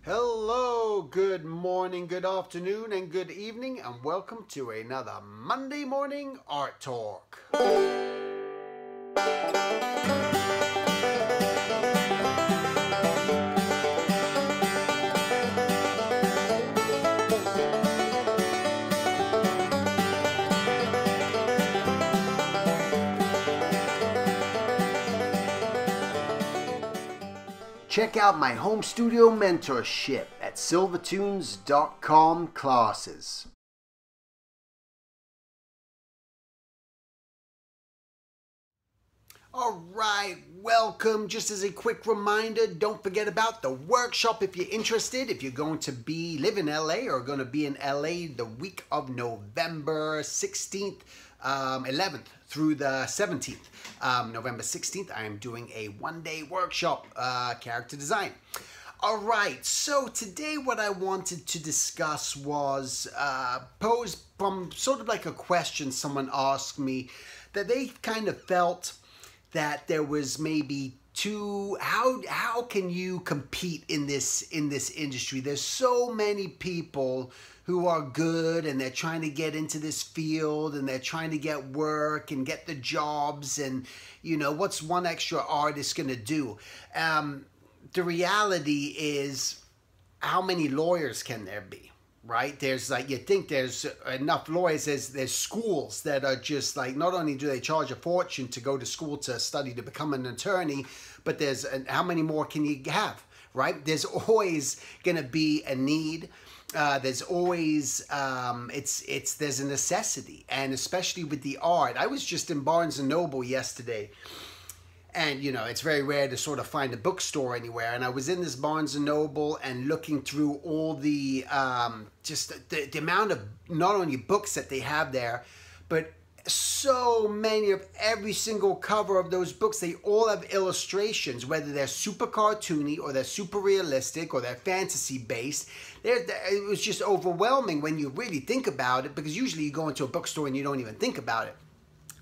Hello, good morning, good afternoon, and good evening, and welcome to another Monday morning art talk. Check out my home studio mentorship at silvertunes.com classes. All right, welcome. Just as a quick reminder, don't forget about the workshop if you're interested. If you're going to live in LA or going to be in LA the week of November 16th, 11th through the 17th. November 16th, I am doing a one-day workshop, character design. All right, so today what I wanted to discuss was posed from sort of like a question someone asked me that they kind of felt that there was maybe how can you compete in this industry? There's so many people who are good and they're trying to get into this field and they're trying to get work and get the jobs, and you know, what's one extra artist gonna do? The reality is, how many lawyers can there be? Right? There's like, you think there's enough lawyers, there's schools that are just like, not only do they charge a fortune to go to school to study to become an attorney, but there's how many more can you have, right? There's always going to be a need. There's always, there's a necessity, and especially with the art. I was just in Barnes & Noble yesterday, and, you know, it's very rare to sort of find a bookstore anywhere. And I was in this Barnes & Noble and looking through all the, just the amount of not only books that they have there, but so many of every single cover of those books, they all have illustrations, whether they're super cartoony or they're super realistic or they're fantasy based. It was just overwhelming when you really think about it, because usually you go into a bookstore and you don't even think about it.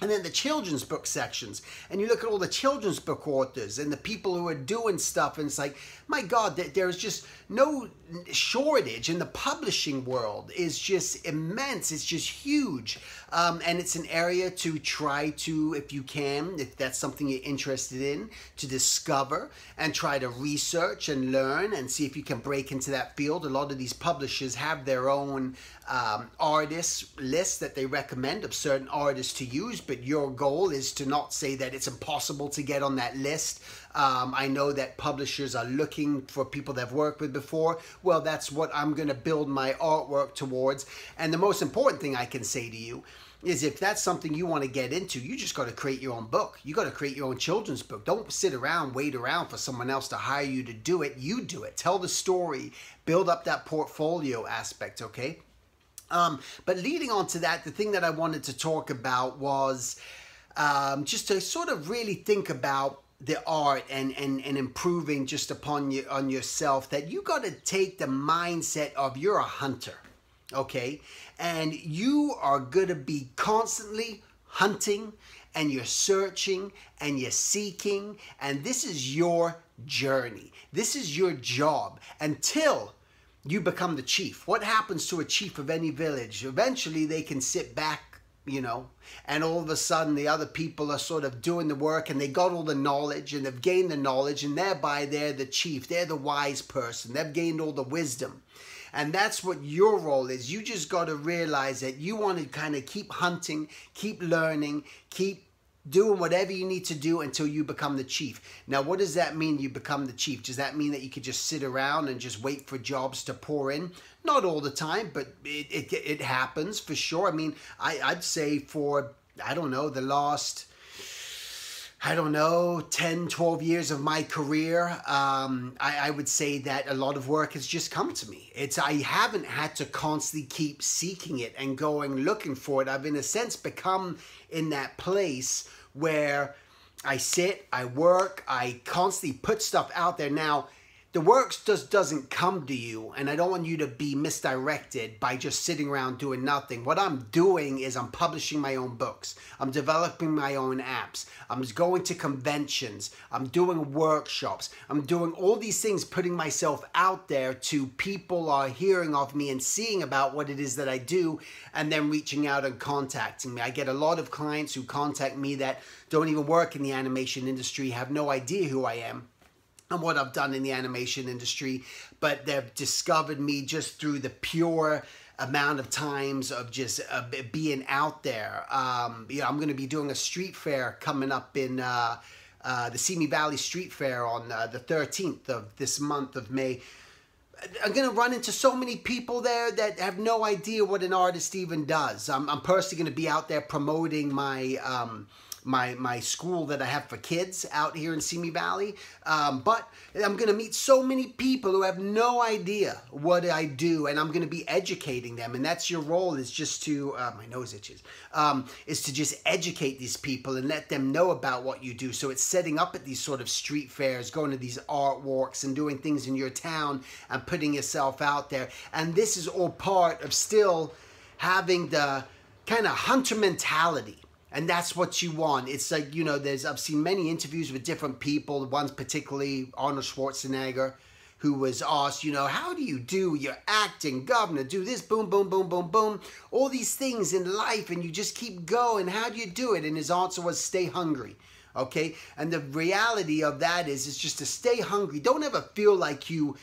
And then the children's book sections, and you look at all the children's book authors and the people who are doing stuff, and it's like, my God, there's just no shortage, and the publishing world is just immense. It's just huge. And it's an area to try to, if you can, if that's something you're interested in, to discover and try to research and learn and see if you can break into that field. A lot of these publishers have their own artist lists that they recommend of certain artists to use, but your goal is to not say that it's impossible to get on that list. I know that publishers are looking for people they've worked with before. Well, that's what I'm going to build my artwork towards. And the most important thing I can say to you is, if that's something you want to get into, you just got to create your own book. You got to create your own children's book. Don't sit around, wait around for someone else to hire you to do it. You do it. Tell the story. Build up that portfolio aspect, okay? But leading on to that, the thing that I wanted to talk about was just to sort of really think about the art and improving just upon on yourself, that you got to take the mindset of you're a hunter, okay? And you are going to be constantly hunting, and you're searching and you're seeking, and this is your journey. This is your job until you become the chief. What happens to a chief of any village? Eventually they can sit back, you know, and all of a sudden the other people are sort of doing the work, and they got all the knowledge and they've gained the knowledge, and thereby they're the chief. They're the wise person. They've gained all the wisdom. And that's what your role is. You just got to realize that you want to kind of keep hunting, keep learning, keep doing whatever you need to do until you become the chief. Now, what does that mean, you become the chief? Does that mean that you could just sit around and just wait for jobs to pour in? Not all the time, but it happens for sure. I mean, I'd say for, I don't know, the last, 10, 12 years of my career, I would say that a lot of work has just come to me. I haven't had to constantly keep seeking it and going looking for it. I've, in a sense, become in that place where I sit, I work, I constantly put stuff out there. Now, the work just doesn't come to you, and I don't want you to be misdirected by just sitting around doing nothing. What I'm doing is I'm publishing my own books. I'm developing my own apps. I'm going to conventions. I'm doing workshops. I'm doing all these things, putting myself out there to people are hearing of me and seeing about what it is that I do, and then reaching out and contacting me. I get a lot of clients who contact me that don't even work in the animation industry, have no idea who I am and what I've done in the animation industry, but they've discovered me just through the pure amount of times of just being out there. I'm going to be doing a street fair coming up in the Simi Valley Street Fair on the 13th of this month of May. I'm going to run into so many people there that have no idea what an artist even does. I'm personally going to be out there promoting my my school that I have for kids out here in Simi Valley. But I'm going to meet so many people who have no idea what I do, and I'm going to be educating them. And that's your role, is just to, my nose itches, is to just educate these people and let them know about what you do. So it's setting up at these sort of street fairs, going to these art walks and doing things in your town and putting yourself out there. And this is all part of still having the kind of hunter mentality. And that's what you want. It's like, you know, I've seen many interviews with different people, ones particularly Arnold Schwarzenegger, who was asked, you know, how do you do your acting, governor, do this, boom, boom, boom, boom, boom, all these things in life, and you just keep going. How do you do it? And his answer was, stay hungry. Okay? And the reality of that is just to stay hungry. Don't ever feel like you've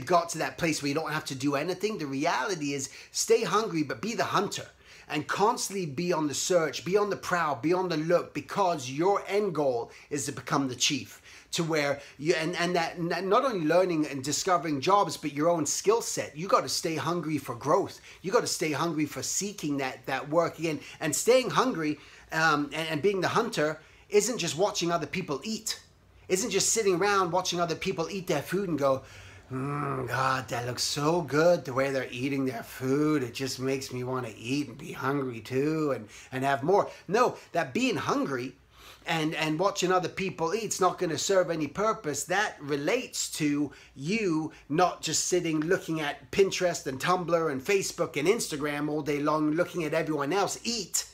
got to that place where you don't have to do anything. The reality is stay hungry, but be the hunter. And constantly be on the search, be on the prowl, be on the look, because your end goal is to become the chief. To where you, and that not only learning and discovering jobs, but your own skill set. You got to stay hungry for growth. You got to stay hungry for seeking that work again. And staying hungry and being the hunter isn't just watching other people eat. Isn't just sitting around watching other people eat their food and go, God, that looks so good, the way they're eating their food. It just makes me want to eat and be hungry too and have more. No, that being hungry and watching other people eat is not going to serve any purpose. That relates to you not just sitting looking at Pinterest and Tumblr and Facebook and Instagram all day long, looking at everyone else eat,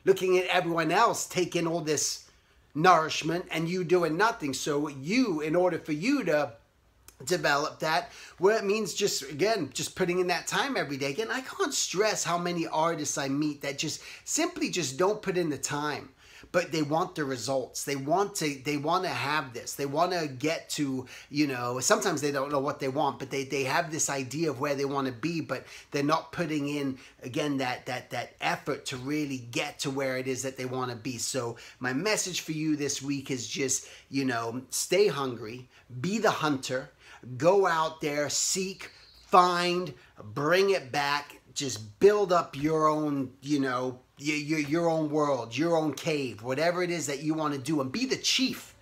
looking at everyone else take in all this nourishment and you doing nothing. So in order for you to develop that, well, it means just putting in that time every day. Again, I can't stress how many artists I meet that simply don't put in the time, but they want the results. They want to have this. They want to get to, you know, sometimes they don't know what they want, but they have this idea of where they want to be, but they're not putting in, again, that effort to really get to where it is that they want to be. So my message for you this week is just, you know, stay hungry, be the hunter, go out there, seek, find, bring it back, just build up your own, you know, your own world, your own cave, whatever it is that you want to do, and be the chief.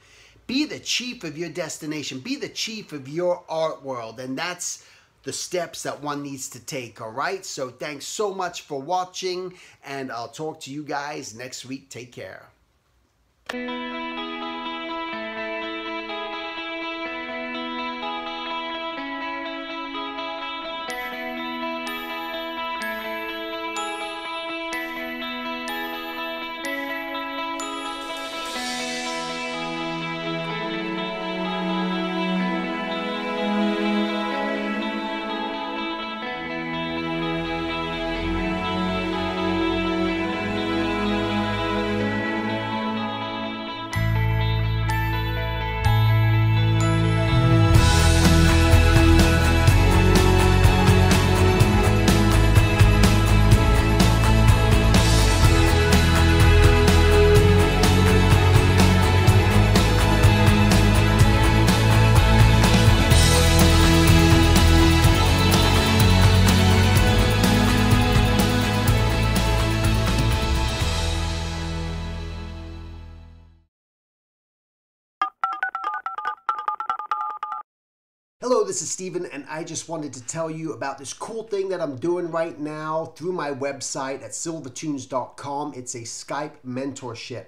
Be the chief of your destination. Be the chief of your art world, and that's the steps that one needs to take, all right? So thanks so much for watching, and I'll talk to you guys next week. Take care. Hello, this is Steven, and I just wanted to tell you about this cool thing that I'm doing right now through my website at silvertunes.com. It's a Skype mentorship.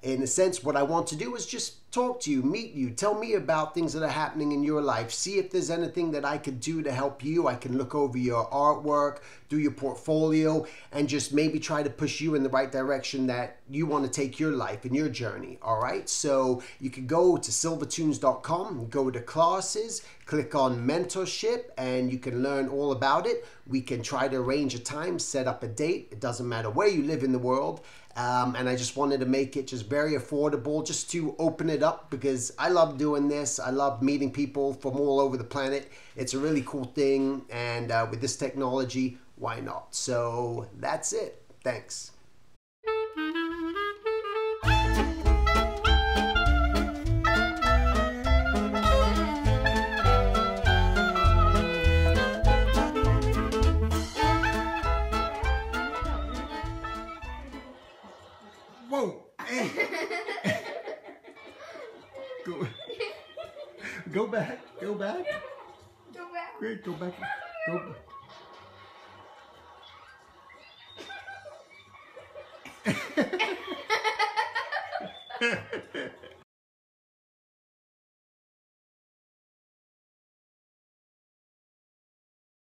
In a sense, what I want to do is just talk to you, meet you, tell me about things that are happening in your life, see if there's anything that I could do to help you. I can look over your artwork, do your portfolio, and just maybe try to push you in the right direction that you want to take your life and your journey. All right, so you can go to silvertunes.com, go to classes, click on mentorship, and you can learn all about it. We can try to arrange a time, set up a date. It doesn't matter where you live in the world. And I just wanted to make it just very affordable, just to open it up, because I love doing this. I love meeting people from all over the planet. It's a really cool thing, and with this technology, why not? So that's it. Thanks. Whoa! Hey! Go back. Go back. Go back. Great. Go back. Go.